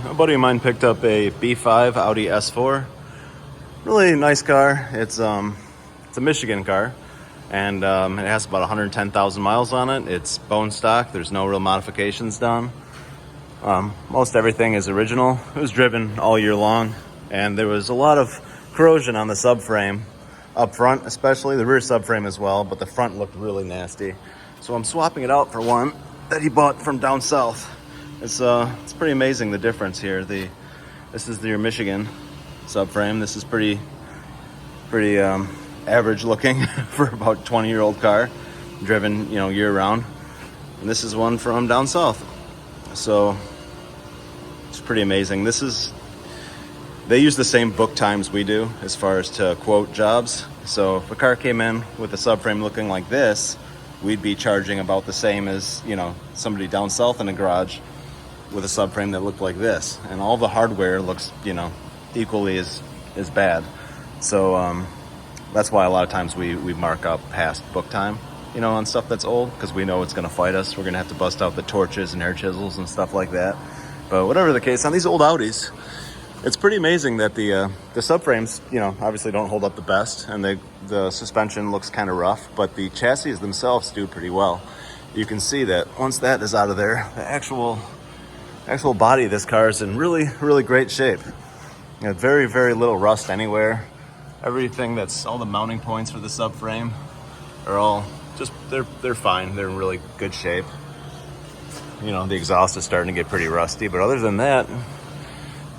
A buddy of mine picked up a B5 Audi S4. Really nice car. It's a Michigan car, and it has about 110,000 miles on it. It's bone stock. There's no real modifications done. Most everything is original. It was driven all year long, and there was a lot of corrosion on the subframe up front, especially the rear subframe as well, but the front looked really nasty. So I'm swapping it out for one that he bought from down south. It's pretty amazing, the difference here. This is your Michigan subframe. This is pretty average looking for about 20-year-old car, driven year round. And this is one from down south. So it's pretty amazing. They use the same book times we do as far as to quote jobs. So if a car came in with a subframe looking like this, we'd be charging about the same as somebody down south in a garage with a subframe that looked like this, and all the hardware looks equally as bad. So that's why a lot of times we mark up past book time on stuff that's old, because we know it's going to fight us. We're going to have to bust out the torches and air chisels and stuff like that. But whatever the case, on these old Audis, it's pretty amazing that the subframes obviously don't hold up the best, and the suspension looks kind of rough, but the chassis themselves do pretty well. You can see that once that is out of there, the actual body of this car is in really, really great shape. Very, very little rust anywhere. Everything all the mounting points for the subframe are all they're fine. They're in really good shape. The exhaust is starting to get pretty rusty, but other than that,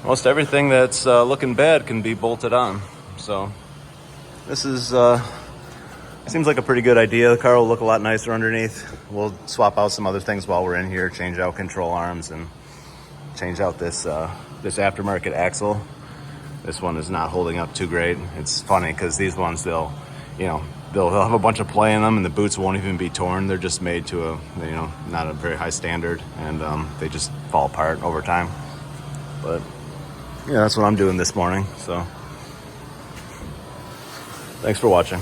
most everything that's looking bad can be bolted on. So this seems like a pretty good idea. The car will look a lot nicer underneath. We'll swap out some other things while we're in here, change out control arms and change out this aftermarket axle. This one is not holding up too great. It's funny because these ones, they'll have a bunch of play in them, and the boots won't even be torn. They're just made to a not a very high standard, and they just fall apart over time. But yeah, that's what I'm doing this morning. So thanks for watching.